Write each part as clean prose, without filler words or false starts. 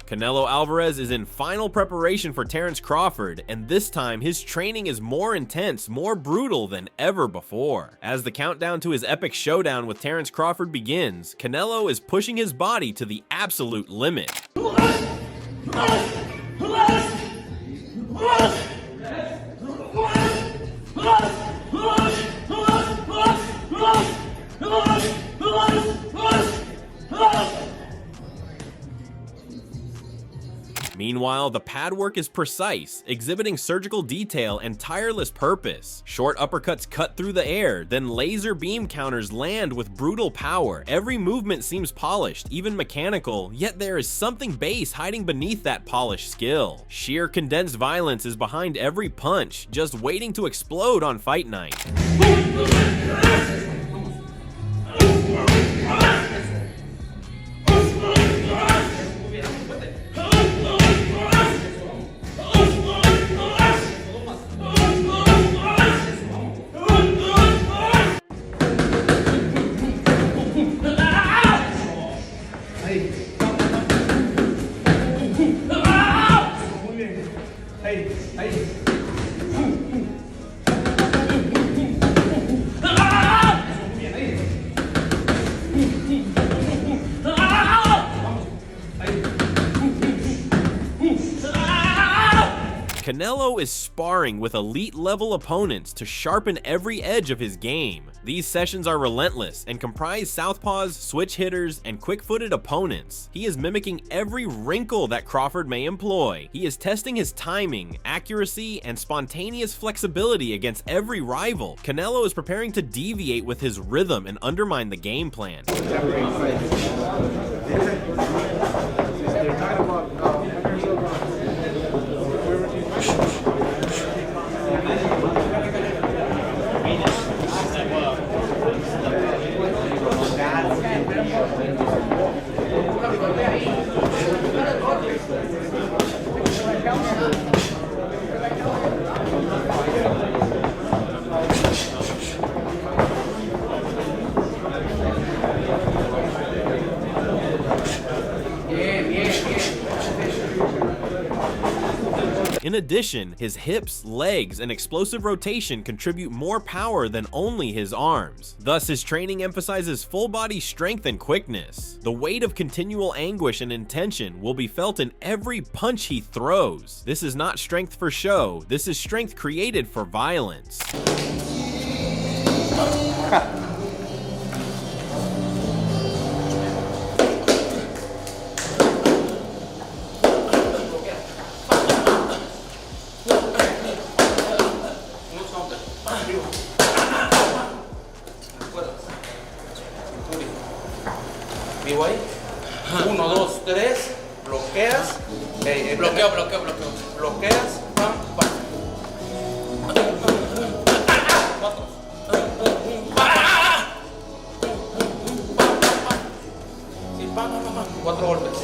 Canelo Alvarez is in final preparation for Terence Crawford, and this time his training is more intense, more brutal than ever before. As the countdown to his epic showdown with Terence Crawford begins, Canelo is pushing his body to the absolute limit. Meanwhile, the pad work is precise, exhibiting surgical detail and tireless purpose. Short uppercuts cut through the air, then laser beam counters land with brutal power. Every movement seems polished, even mechanical, yet there is something base hiding beneath that polished skill. Sheer condensed violence is behind every punch, just waiting to explode on fight night. Canelo is sparring with elite-level opponents to sharpen every edge of his game. These sessions are relentless and comprise southpaws, switch hitters, and quick-footed opponents. He is mimicking every wrinkle that Crawford may employ. He is testing his timing, accuracy, and spontaneous flexibility against every rival. Canelo is preparing to deviate with his rhythm and undermine the game plan. In addition, his hips, legs, and explosive rotation contribute more power than only his arms. Thus, his training emphasizes full-body strength and quickness. The weight of continual anguish and intention will be felt in every punch he throws. This is not strength for show, this is strength created for violence. Vivo ahí. 1, 2, 3. Bloqueas. Bloqueo. Bloqueas. Pam, pam. 4 golpes.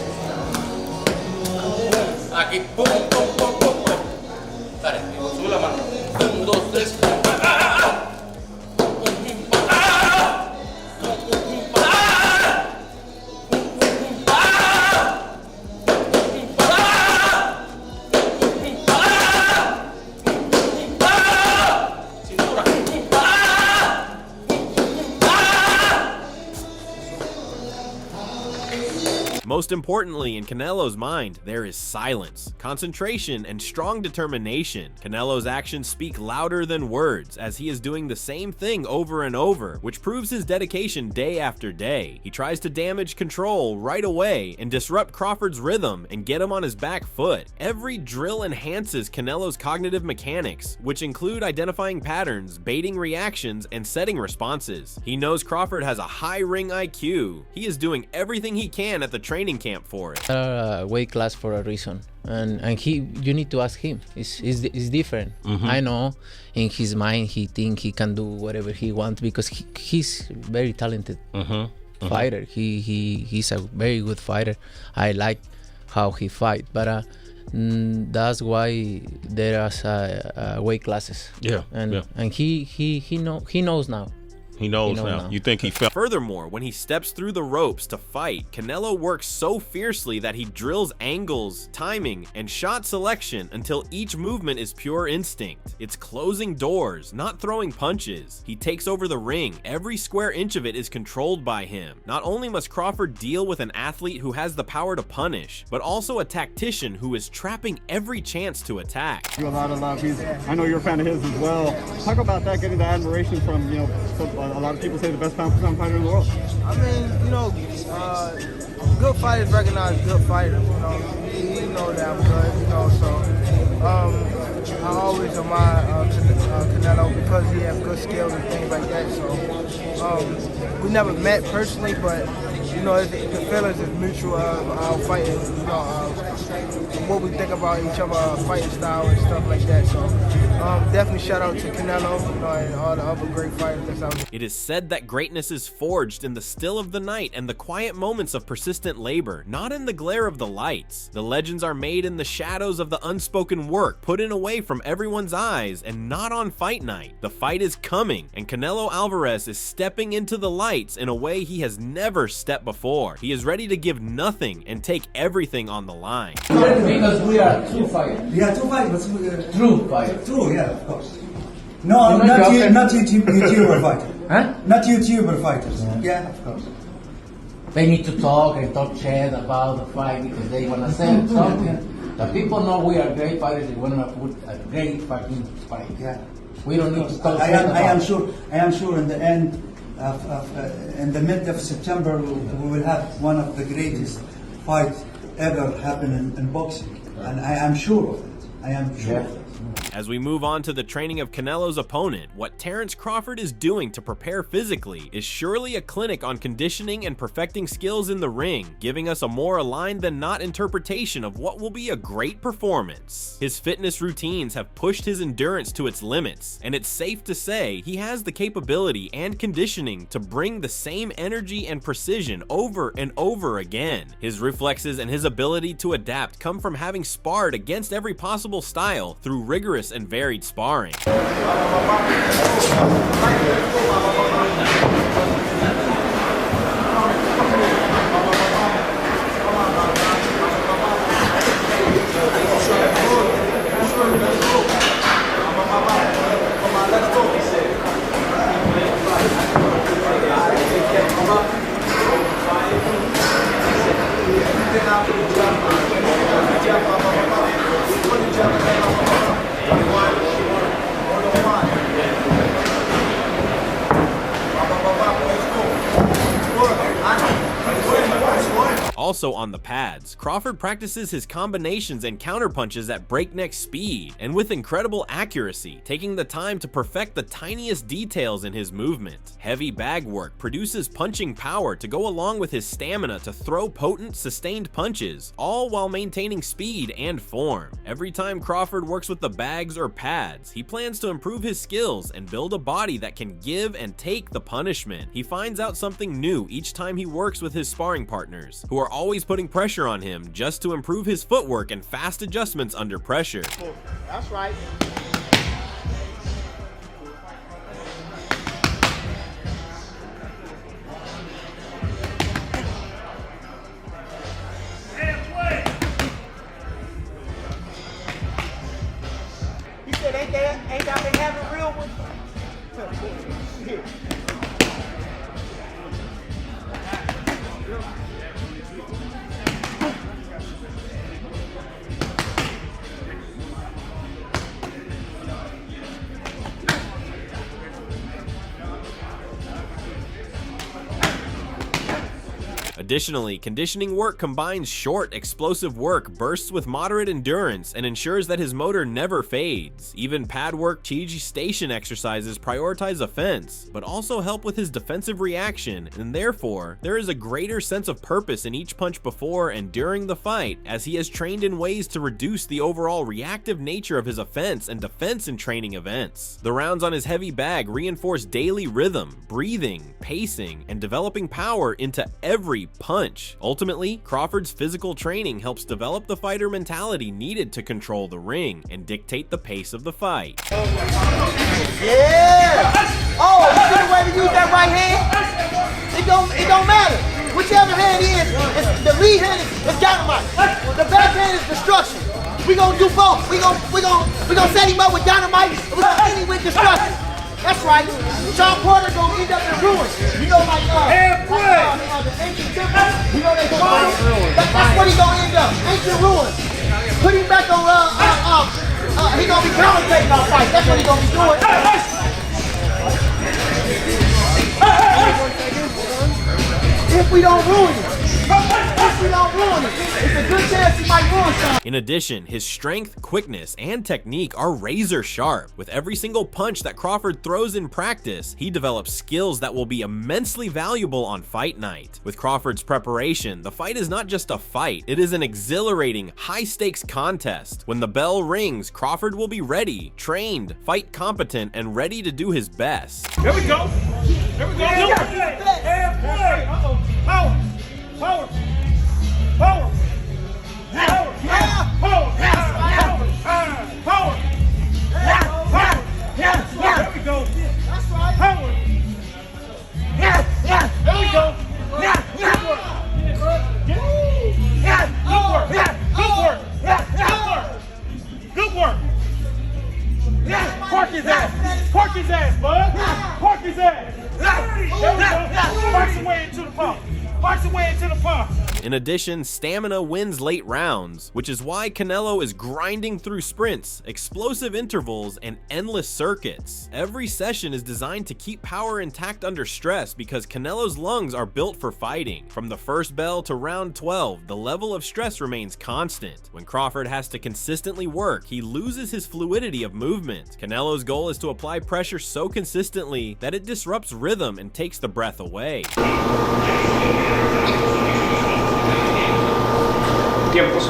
Aquí, pum, pum, pum, pum, pum. Dale, sube la mano. 1, 2, 3. Most importantly, in Canelo's mind, there is silence, concentration, and strong determination. Canelo's actions speak louder than words, as he is doing the same thing over and over, which proves his dedication day after day. He tries to damage control right away and disrupt Crawford's rhythm and get him on his back foot. Every drill enhances Canelo's cognitive mechanics, which include identifying patterns, baiting reactions, and setting responses. He knows Crawford has a high ring IQ. He is doing everything he can at the training training camp for it. Weight class for a reason, and you need to ask him. It's different. I know in his mind he think he can do whatever he wants because he's very talented fighter. He's a very good fighter. I like how he fight, but that's why there are weight classes. And he knows now. He knows now. You think he felt? Furthermore, when he steps through the ropes to fight, Canelo works so fiercely that he drills angles, timing, and shot selection until each movement is pure instinct. It's closing doors, not throwing punches. He takes over the ring. Every square inch of it is controlled by him. Not only must Crawford deal with an athlete who has the power to punish, but also a tactician who is trapping every chance to attack. A lot of love. I know you're a fan of his as well. Talk about that, getting the admiration from, a lot of people say the best pound-for-pound fighter in the world. I mean, good fighters recognize good fighters. He know that I'm good. So I always admire Canelo because he has good skills and things like that. So we never met personally, but the feelings is mutual of our fighting. What we think about each other, fighting style and stuff like that. So definitely shout out to Canelo and all the other great fighters that's out there. It is said that greatness is forged in the still of the night and the quiet moments of persistent labor, not in the glare of the lights. The legends are made in the shadows of the unspoken work, put in away from everyone's eyes, and not on fight night. The fight is coming, and Canelo Alvarez is stepping into the lights in a way he has never stepped before. He is ready to give nothing and take everything on the line. Because we are true fighters. We are two fighters, but True fighters. true, yeah, of course. No, not YouTuber fighters. Huh? Not YouTuber fighters. Yeah, of course. They need to talk and talk shit about the fight because they want to say something. The people know we are great fighters. They want to put a great fucking fight. Yeah. We don't need to talk I am sure in the end in the mid of September we will have one of the greatest fights ever happen in boxing, and I am sure of it. I am sure of it. As we move on to the training of Canelo's opponent, what Terence Crawford is doing to prepare physically is surely a clinic on conditioning and perfecting skills in the ring, giving us a more aligned than not interpretation of what will be a great performance. His fitness routines have pushed his endurance to its limits, and it's safe to say he has the capability and conditioning to bring the same energy and precision over and over again. His reflexes and his ability to adapt come from having sparred against every possible style through rigorous and varied sparring. Also on the pads, Crawford practices his combinations and counterpunches at breakneck speed and with incredible accuracy, taking the time to perfect the tiniest details in his movement. Heavy bag work produces punching power to go along with his stamina to throw potent, sustained punches, all while maintaining speed and form. Every time Crawford works with the bags or pads, he plans to improve his skills and build a body that can give and take the punishment. He finds out something new each time he works with his sparring partners, who are always putting pressure on him just to improve his footwork and fast adjustments under pressure. That's right. He said, ain't that been having real ones? Here. Additionally, conditioning work combines short, explosive work, bursts with moderate endurance, and ensures that his motor never fades. Even pad work, Chi station exercises prioritize offense, but also help with his defensive reaction, and therefore, there is a greater sense of purpose in each punch before and during the fight, as he has trained in ways to reduce the overall reactive nature of his offense and defense in training events. The rounds on his heavy bag reinforce daily rhythm, breathing, pacing, and developing power into every punch. Ultimately, Crawford's physical training helps develop the fighter mentality needed to control the ring and dictate the pace of the fight. Yeah! Oh, you see the way to use that right hand? It don't matter. Whichever hand is, the lead hand is dynamite. The back hand is destruction. We gonna do both. We gonna set him up with dynamite, and we gonna end him with destruction. That's right. Sean Porter gonna end up in ruins. You know, like the ancient temples. You know they gonna that's what he gonna end up. Ancient ruins. Put him back on. He gonna be commentating our fight. That's what he gonna be doing. If we don't ruin it. If we don't ruin it. It's a good chance he might ruin something. In addition, his strength, quickness, and technique are razor sharp. With every single punch that Crawford throws in practice, he develops skills that will be immensely valuable on fight night. With Crawford's preparation, the fight is not just a fight, it is an exhilarating, high-stakes contest. When the bell rings, Crawford will be ready, trained, fight competent, and ready to do his best. Here we go. Here we go. Power. Power. Power. Power. Power. Power. Power. There we go. That's right. Power. There we go. Good work. Good work. Park his ass. Park his ass, bud. Park his ass. There we go. Box his way into the pump. Box his way into the pump. In addition, stamina wins late rounds, which is why Canelo is grinding through sprints, explosive intervals, and endless circuits. Every session is designed to keep power intact under stress because Canelo's lungs are built for fighting. From the first bell to round 12, the level of stress remains constant. When Crawford has to consistently work, he loses his fluidity of movement. Canelo's goal is to apply pressure so consistently that it disrupts rhythm and takes the breath away. Tiempos.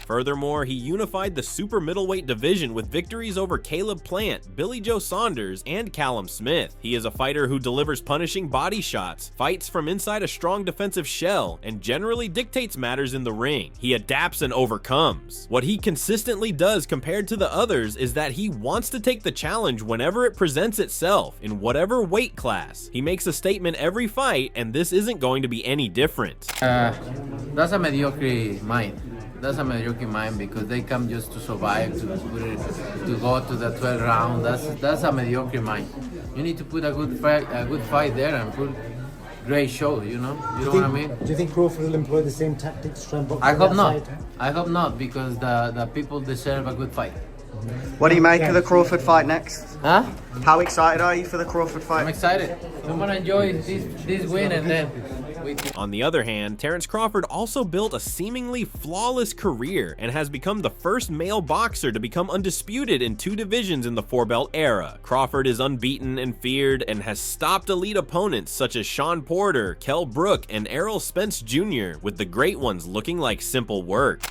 Furthermore, he unified the super middleweight division with victories over Caleb Plant, Billy Joe Saunders, and Callum Smith. He is a fighter who delivers punishing body shots, fights from inside a strong defensive shell, and generally dictates matters in the ring. He adapts and overcomes. What he consistently does compared to the others is that he wants to take the challenge whenever it presents itself, in whatever weight class. He makes a statement every fight, and this isn't going to be any different. That's a mediocre mind. That's a mediocre mind because they come just to survive, to go to the 12th round. That's a mediocre mind. You need to put a good fight there and put great show. You know what I mean? Do you think Crawford will employ the same tactics to try and box? I hope not. I hope not because the people deserve a good fight. What do you make of the Crawford fight next? Huh? How excited are you for the Crawford fight? I'm excited. I'm gonna enjoy this win and then. On the other hand, Terence Crawford also built a seemingly flawless career and has become the first male boxer to become undisputed in 2 divisions in the 4-belt era. Crawford is unbeaten and feared and has stopped elite opponents such as Sean Porter, Kell Brook, and Errol Spence Jr., with the great ones looking like simple work.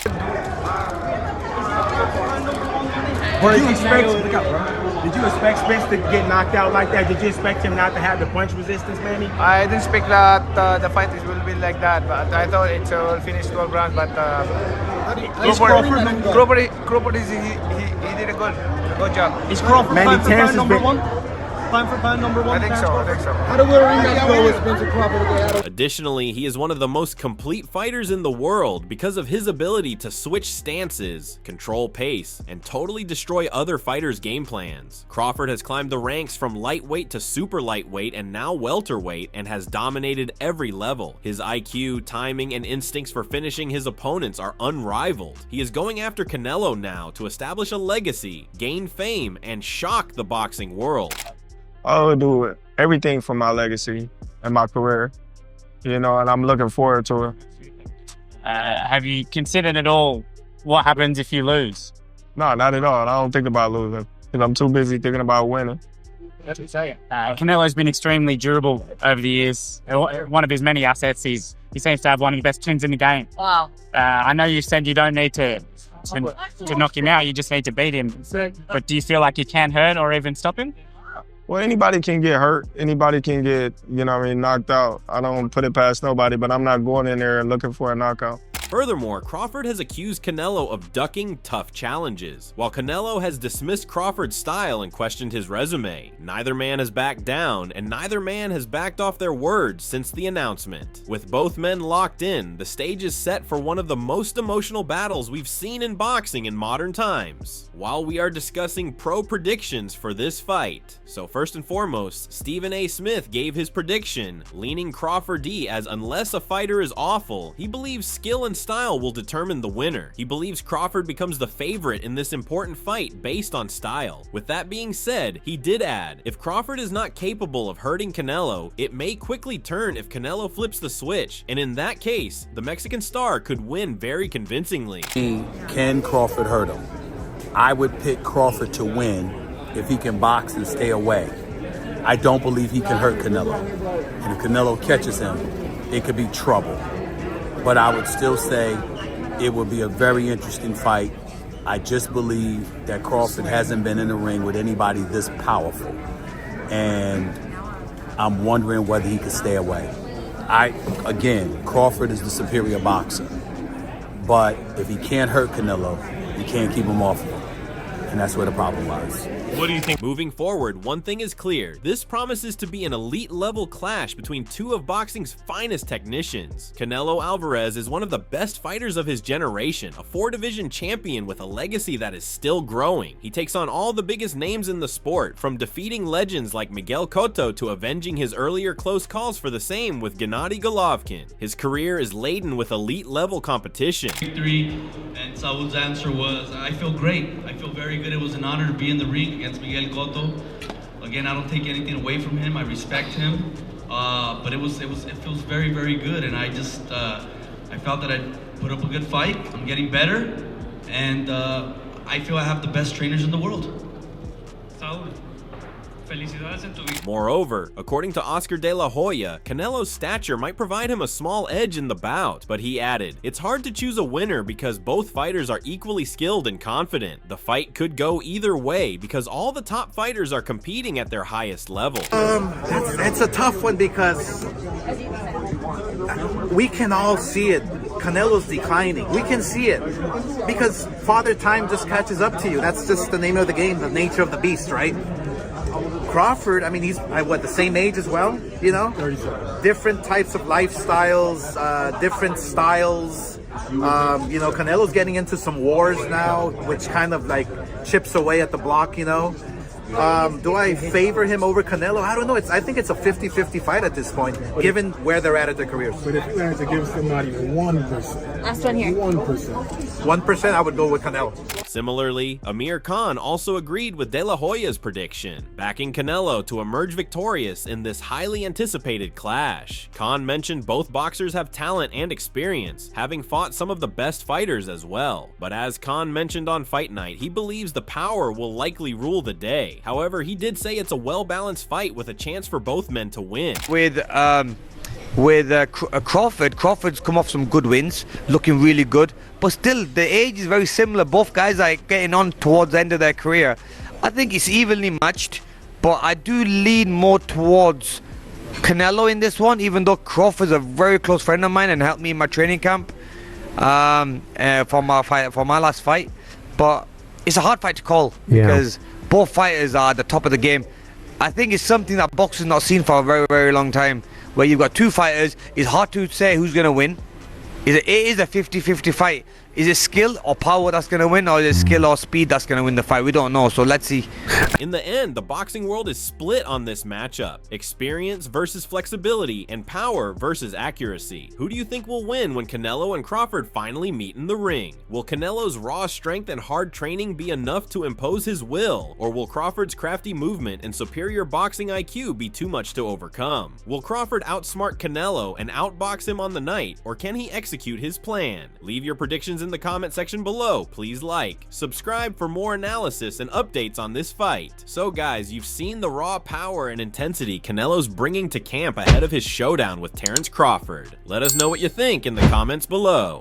Did you expect Spence to get knocked out like that? Did you expect him not to have the punch resistance, Manny? I didn't expect that the fight will be like that, but I thought it will finish 12 rounds. But Crawford he did a good job. Is Crawford Manny Terence number one? Pound for pound, #1? I think so. How do we go with Spencer Crawford? Additionally, he is one of the most complete fighters in the world because of his ability to switch stances, control pace, and totally destroy other fighters' game plans. Crawford has climbed the ranks from lightweight to super lightweight and now welterweight and has dominated every level. His IQ, timing, and instincts for finishing his opponents are unrivaled. He is going after Canelo now to establish a legacy, gain fame, and shock the boxing world. I would do everything for my legacy and my career, you know, and I'm looking forward to it. Have you considered at all what happens if you lose? No, not at all. I don't think about losing because I'm too busy thinking about winning. Canelo's been extremely durable over the years. One of his many assets is he seems to have one of the best chins in the game. Wow. I know you said you don't need to knock him out, you just need to beat him. But do you feel like you can hurt or even stop him? Well, anybody can get hurt. Anybody can get, you know what I mean, knocked out. I don't put it past nobody, but I'm not going in there looking for a knockout. Furthermore, Crawford has accused Canelo of ducking tough challenges, while Canelo has dismissed Crawford's style and questioned his resume. Neither man has backed down, and neither man has backed off their words since the announcement. With both men locked in, the stage is set for one of the most emotional battles we've seen in boxing in modern times. While we are discussing pro predictions for this fight, so first and foremost, Stephen A. Smith gave his prediction, leaning Crawford D as unless a fighter is awful, he believes skill and style will determine the winner. He believes Crawford becomes the favorite in this important fight based on style. With that being said, he did add, if Crawford is not capable of hurting Canelo, it may quickly turn if Canelo flips the switch, and in that case, the Mexican star could win very convincingly. Can Crawford hurt him? I would pick Crawford to win if he can box and stay away. I don't believe he can hurt Canelo. And if Canelo catches him, it could be trouble. But I would still say it would be a very interesting fight. I just believe that Crawford hasn't been in the ring with anybody this powerful. And I'm wondering whether he could stay away. Again, Crawford is the superior boxer. But if he can't hurt Canelo, he can't keep him off of him. And that's where the problem lies. What do you think? Moving forward, one thing is clear. This promises to be an elite level clash between two of boxing's finest technicians. Canelo Alvarez is one of the best fighters of his generation, a 4-division champion with a legacy that is still growing. He takes on all the biggest names in the sport, from defeating legends like Miguel Cotto to avenging his earlier close calls for the same with Gennady Golovkin. His career is laden with elite level competition. Victory, and Saul's answer was, I feel great. I feel very good. It was an honor to be in the ring against Miguel Cotto. Again, I don't take anything away from him. I respect him, but it feels very, very good. And I just I felt that I put up a good fight. I'm getting better, and I feel I have the best trainers in the world. Saul, felicidades en tu vida. Moreover, according to Oscar de la Hoya, Canelo's stature might provide him a small edge in the bout, but he added, it's hard to choose a winner because both fighters are equally skilled and confident. The fight could go either way because all the top fighters are competing at their highest level. It's a tough one because we can all see it. Canelo's declining. We can see it because Father Time just catches up to you. That's just the name of the game, the nature of the beast, right? Crawford, I mean, he's the same age as well, you know? 37. Different types of lifestyles, different styles. You know, Canelo's getting into some wars now, which kind of like chips away at the block, you know? Do I favor him over Canelo? I don't know. I think it's a 50-50 fight at this point, given where they're at their careers. But if you had to give somebody 1%. Last one here. 1%. 1%, I would go with Canelo. Similarly, Amir Khan also agreed with De La Hoya's prediction, backing Canelo to emerge victorious in this highly anticipated clash. Khan mentioned both boxers have talent and experience, having fought some of the best fighters as well. But as Khan mentioned on Fight Night, he believes the power will likely rule the day. However, he did say it's a well-balanced fight with a chance for both men to win. With Crawford's come off some good wins, looking really good, but still the age is very similar. Both guys are getting on towards the end of their career. I think it's evenly matched, but I do lean more towards Canelo in this one, even though Crawford's a very close friend of mine and helped me in my training camp for my last fight. But it's a hard fight to call because both fighters are at the top of the game. I think it's something that boxing's not seen for a very, very long time, where you've got two fighters. It's hard to say who's going to win. It is a 50-50 fight. Is it skill or power that's going to win, or is it skill or speed that's going to win the fight? We don't know, so let's see. In the end, the boxing world is split on this matchup. Experience versus flexibility, and power versus accuracy. Who do you think will win when Canelo and Crawford finally meet in the ring? Will Canelo's raw strength and hard training be enough to impose his will, or will Crawford's crafty movement and superior boxing IQ be too much to overcome? Will Crawford outsmart Canelo and outbox him on the night, or can he execute his plan? Leave your predictions in the comment section below. Please like, subscribe for more analysis and updates on this fight. So guys, you've seen the raw power and intensity Canelo's bringing to camp ahead of his showdown with Terence Crawford. Let us know what you think in the comments below.